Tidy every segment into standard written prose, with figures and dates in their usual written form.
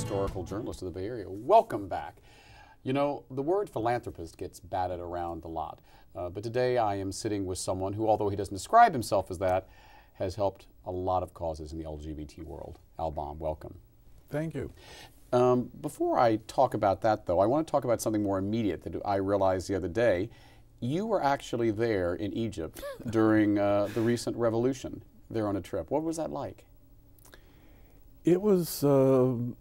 historical journalist of the Bay Area. Welcome back. You know, the word philanthropist gets batted around a lot, but today I am sitting with someone who, although he doesn't describe himself as that, has helped a lot of causes in the LGBT world. Baum, welcome. Thank you. Before I talk about that, though, I want to talk about something more immediate that I realized the other day. You were actually there in Egypt during the recent revolution, there on a trip. What was that like? It was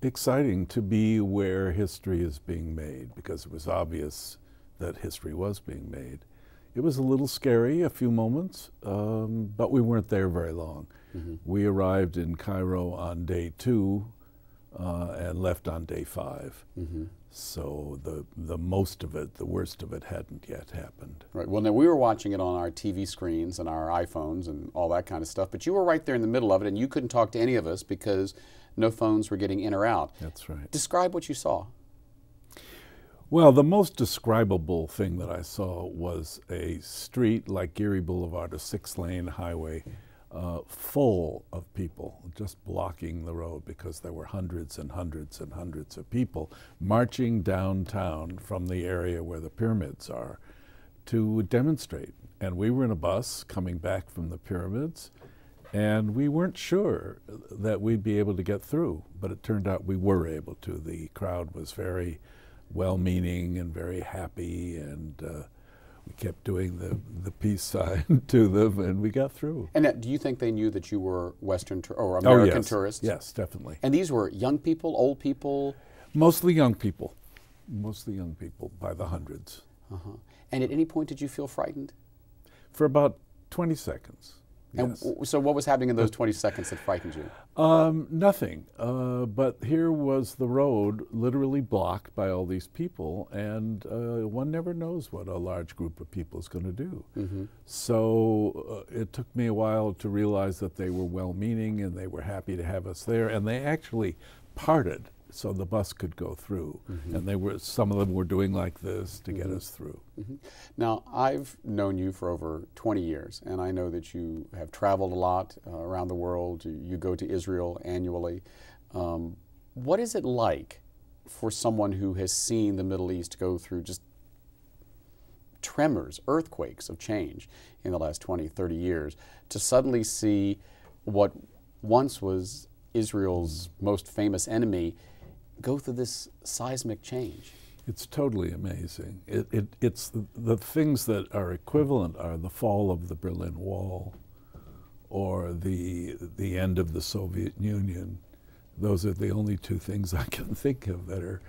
exciting to be where history is being made, because it was obvious that history was being made. It was a little scary a few moments, but we weren't there very long. Mm-hmm. We arrived in Cairo on day 2 and left on day 5. Mm-hmm. So the most of it, the worst of it, hadn't yet happened. Right. Well, now we were watching it on our TV screens and our iPhones and all that kind of stuff, but you were right there in the middle of it, and you couldn't talk to any of us because no phones were getting in or out. That's right. Describe what you saw. Well, the most describable thing that I saw was a street like Geary Boulevard, a 6-lane highway, full of people, just blocking the road because there were hundreds and hundreds and hundreds of people marching downtown from the area where the pyramids are to demonstrate. And we were in a bus coming back from the pyramids, and we weren't sure that we'd be able to get through, but it turned out we were able to. The crowd was very well-meaning and very happy, and we kept doing the peace sign to them, and we got through. And do you think they knew that you were Western or American yes. tourists? Yes, definitely. And these were young people, old people? Mostly young people. Mostly young people, by the hundreds. Uh-huh. And at any point did you feel frightened? For about 20 seconds. And yes. So what was happening in those 20 seconds that frightened you? Nothing. But here was the road literally blocked by all these people, and one never knows what a large group of people is going to do. Mm-hmm. So it took me a while to realize that they were well-meaning and they were happy to have us there, and they actually parted so the bus could go through. Mm-hmm. And some of them were doing like this to get us through. Mm-hmm. Now, I've known you for over 20 years, and I know that you have traveled a lot around the world. You go to Israel annually. What is it like for someone who has seen the Middle East go through just tremors, earthquakes of change in the last 20, 30 years, to suddenly see what once was Israel's most famous enemy go through this seismic change? It's totally amazing. It's the things that are equivalent are the fall of the Berlin Wall or the end of the Soviet Union. Those are the only two things I can think of that are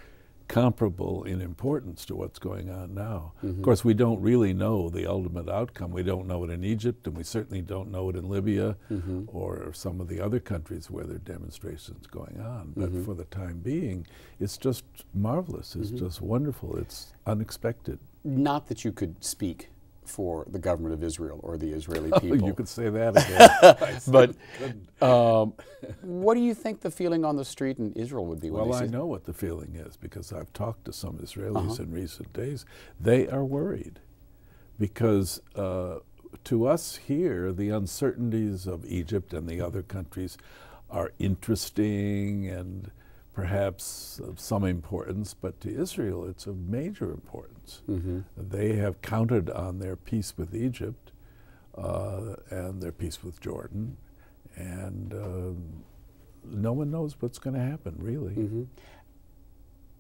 comparable in importance to what's going on now. Mm-hmm. Of course, we don't really know the ultimate outcome. We don't know it in Egypt, and we certainly don't know it in Libya mm-hmm. or some of the other countries where there are demonstrations going on. But mm-hmm. for the time being, it's just marvelous. It's mm-hmm. just wonderful. It's unexpected. Not that you could speak for the government of Israel or the Israeli people. You could say that again. But what do you think the feeling on the street in Israel would be? Well, I know what the feeling is because I've talked to some Israelis in recent days. They are worried because to us here, the uncertainties of Egypt and the other countries are interesting and perhaps of some importance, but to Israel it's of major importance. Mm-hmm. They have counted on their peace with Egypt and their peace with Jordan, and no one knows what's going to happen, really. Mm-hmm.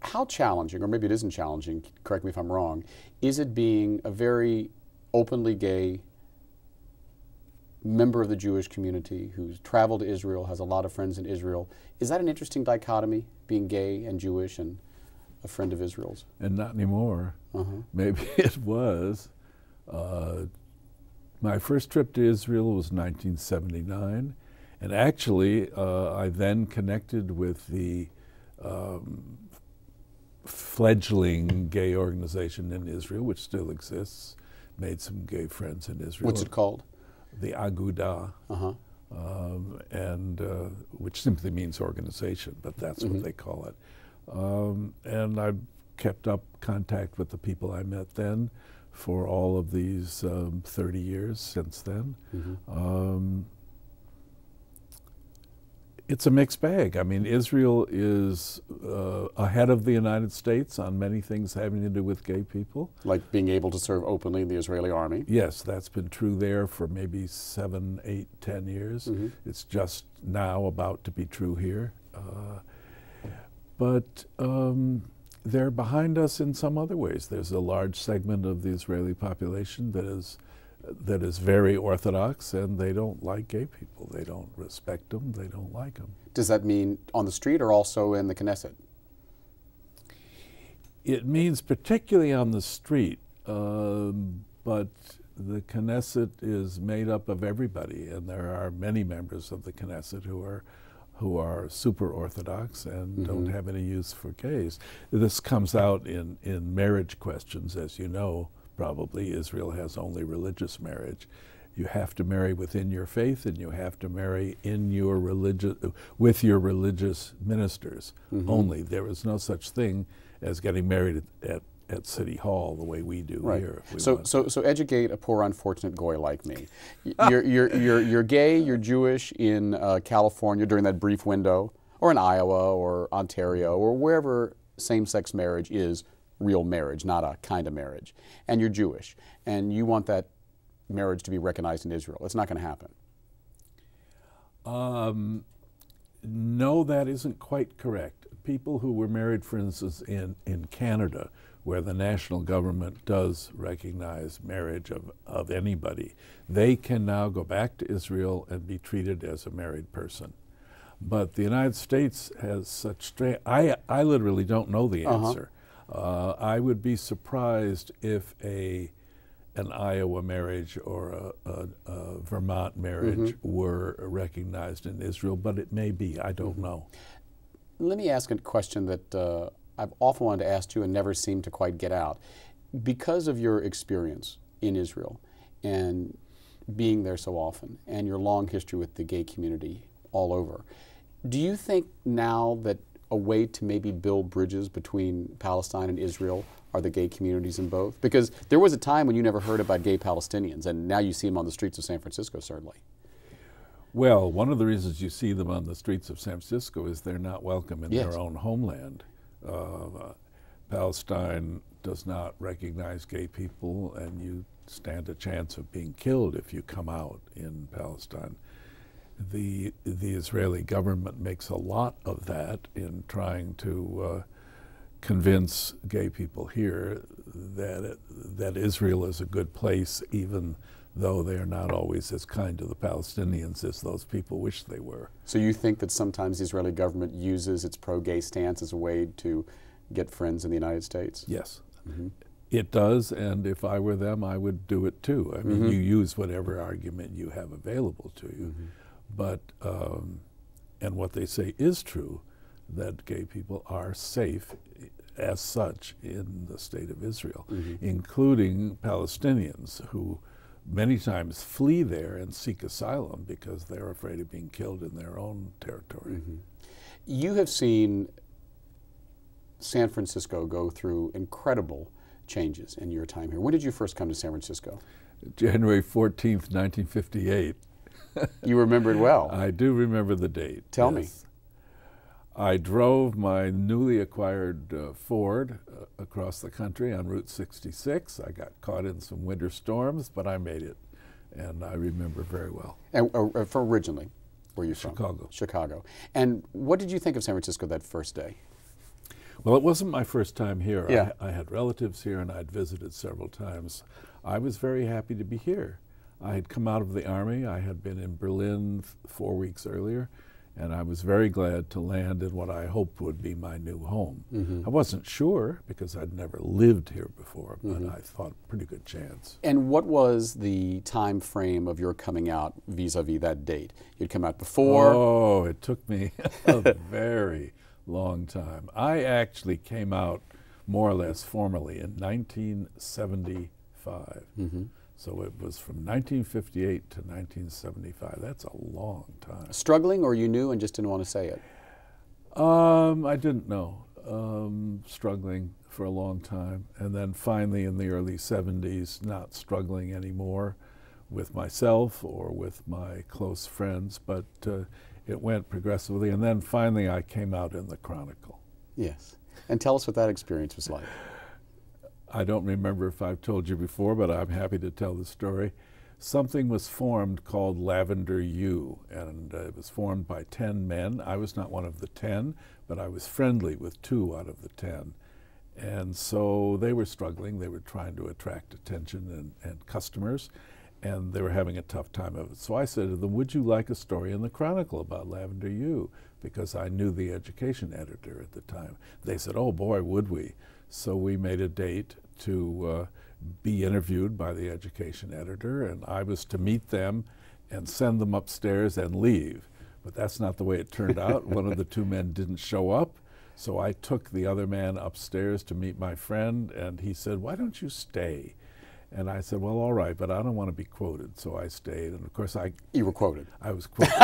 How challenging, or maybe it isn't challenging, correct me if I'm wrong, is it being a very openly gay member of the Jewish community who's traveled to Israel, has a lot of friends in Israel? Is that an interesting dichotomy, being gay and Jewish and a friend of Israel's? And not anymore. Maybe it was. My first trip to Israel was 1979, and actually I then connected with the fledgling gay organization in Israel, which still exists, made some gay friends in Israel. What's it called? The Aguda, which simply means organization, but that's what they call it. And I've kept up contact with the people I met then for all of these 30 years since then. It's a mixed bag. I mean, Israel is ahead of the United States on many things having to do with gay people. Like being able to serve openly in the Israeli army. Yes, that's been true there for maybe 7, 8, 10 years. It's just now about to be true here. But they're behind us in some other ways. There's a large segment of the Israeli population that is very orthodox, and they don't like gay people. They don't respect them. They don't like them. Does that mean on the street or also in the Knesset? It means particularly on the street, but the Knesset is made up of everybody, and there are many members of the Knesset who are super orthodox and don't have any use for gays. This comes out in marriage questions, as you know. Probably Israel has only religious marriage. You have to marry within your faith, and you have to marry in your with your religious ministers only. There is no such thing as getting married at City Hall the way we do here. So educate a poor unfortunate goy like me. You're gay, you're Jewish in California during that brief window, or in Iowa or Ontario or wherever same-sex marriage is real marriage, not a kind of marriage. And you're Jewish, and you want that marriage to be recognized in Israel. It's not going to happen. No, that isn't quite correct. People who were married, for instance, in Canada, where the national government does recognize marriage of anybody, they can now go back to Israel and be treated as a married person. But the United States has such strange, I literally don't know the answer. I would be surprised if an Iowa marriage or a Vermont marriage were recognized in Israel, but it may be. I don't know. Let me ask a question that I've often wanted to ask you and never seemed to quite get out. Because of your experience in Israel and being there so often and your long history with the gay community all over, do you think now that a way to maybe build bridges between Palestine and Israel are the gay communities in both? Because there was a time when you never heard about gay Palestinians, and now you see them on the streets of San Francisco, certainly. Well, one of the reasons you see them on the streets of San Francisco is they're not welcome in their own homeland. Palestine does not recognize gay people, and you stand a chance of being killed if you come out in Palestine. The Israeli government makes a lot of that in trying to convince gay people here that Israel is a good place, even though they are not always as kind to the Palestinians as those people wish they were. So you think that sometimes the Israeli government uses its pro-gay stance as a way to get friends in the United States? Yes. It does, and if I were them, I would do it too. I mean, you use whatever argument you have available to you. But, and what they say is true, that gay people are safe as such in the state of Israel, including Palestinians who many times flee there and seek asylum because they're afraid of being killed in their own territory. You have seen San Francisco go through incredible changes in your time here. When did you first come to San Francisco? January 14th, 1958. You remember it well. I do remember the date. Tell me. I drove my newly acquired Ford across the country on Route 66. I got caught in some winter storms, but I made it, and I remember very well. And from originally, where are you from? Chicago. Chicago. And what did you think of San Francisco that first day? Well, it wasn't my first time here. Yeah. I had relatives here, and I'd visited several times. I was very happy to be here. I had come out of the Army. I had been in Berlin 4 weeks earlier, and I was very glad to land in what I hoped would be my new home. I wasn't sure because I'd never lived here before, but I thought pretty good chance. And what was the time frame of your coming out vis-a-vis that date? You'd come out before? Oh, it took me a very long time. I actually came out more or less formally in 1975. So it was from 1958 to 1975. That's a long time. Struggling, or you knew and just didn't want to say it? I didn't know. Struggling for a long time. And then finally in the early 70s, not struggling anymore, with myself or with my close friends, but it went progressively, and then finally I came out in the Chronicle. Yes. And tell us what that experience was like. I don't remember if I've told you before, but I'm happy to tell the story. Something was formed called Lavender U, and it was formed by 10 men. I was not one of the 10, but I was friendly with 2 out of the 10. And so they were struggling. They were trying to attract attention and customers, and they were having a tough time of it. So I said to them, would you like a story in the Chronicle about Lavender U? Because I knew the education editor at the time. They said, oh boy, would we. So we made a date to be interviewed by the education editor, and I was to meet them and send them upstairs and leave. But that's not the way it turned out. One of the 2 men didn't show up, so I took the other man upstairs to meet my friend, and he said, why don't you stay? And I said, well, all right, but I don't want to be quoted, so I stayed. And of course, You were quoted. I was quoted.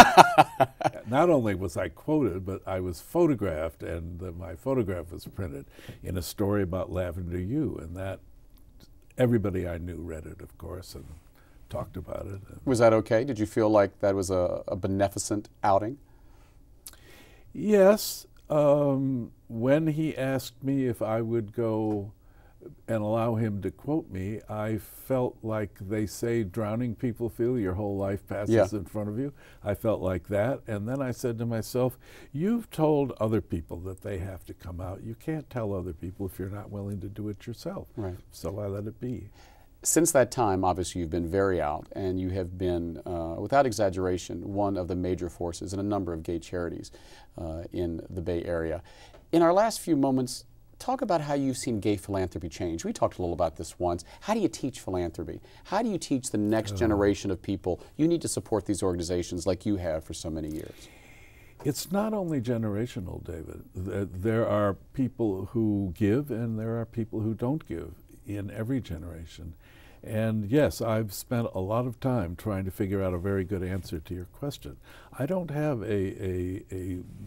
Not only was I quoted, but I was photographed, and my photograph was printed in a story about Lavender U, and that everybody I knew read it, of course, and talked about it. Was that okay? Did you feel like that was a beneficent outing? Yes. When he asked me if I would go and allow him to quote me, I felt like they say drowning people feel, your whole life passes in front of you. I felt like that, and then I said to myself, you've told other people that they have to come out. You can't tell other people if you're not willing to do it yourself. Right. So I let it be. Since that time, obviously, you've been very out, and you have been, without exaggeration, one of the major forces in a number of gay charities in the Bay Area. In our last few moments, talk about how you've seen gay philanthropy change. We talked a little about this once. How do you teach philanthropy? How do you teach the next generation of people, you need to support these organizations like you have for so many years? It's not only generational, David. There are people who give and there are people who don't give in every generation. And yes, I've spent a lot of time trying to figure out a very good answer to your question. I don't have a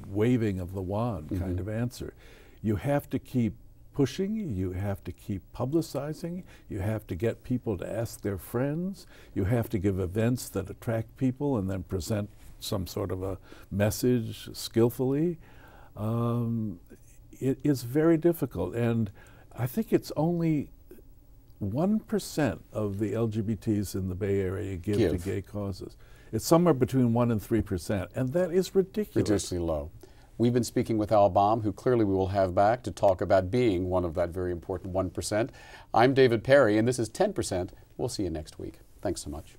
waving of the wand kind of answer. You have to keep pushing, you have to keep publicizing, you have to get people to ask their friends, you have to give events that attract people and then present some sort of a message skillfully. It is very difficult, and I think it's only 1% of the LGBTs in the Bay Area give to gay causes. It's somewhere between 1% and 3%, and that is ridiculous. Ridiculously low. We've been speaking with Al Baum, who clearly we will have back to talk about being one of that very important 1%. I'm David Perry, and this is 10%. We'll see you next week. Thanks so much.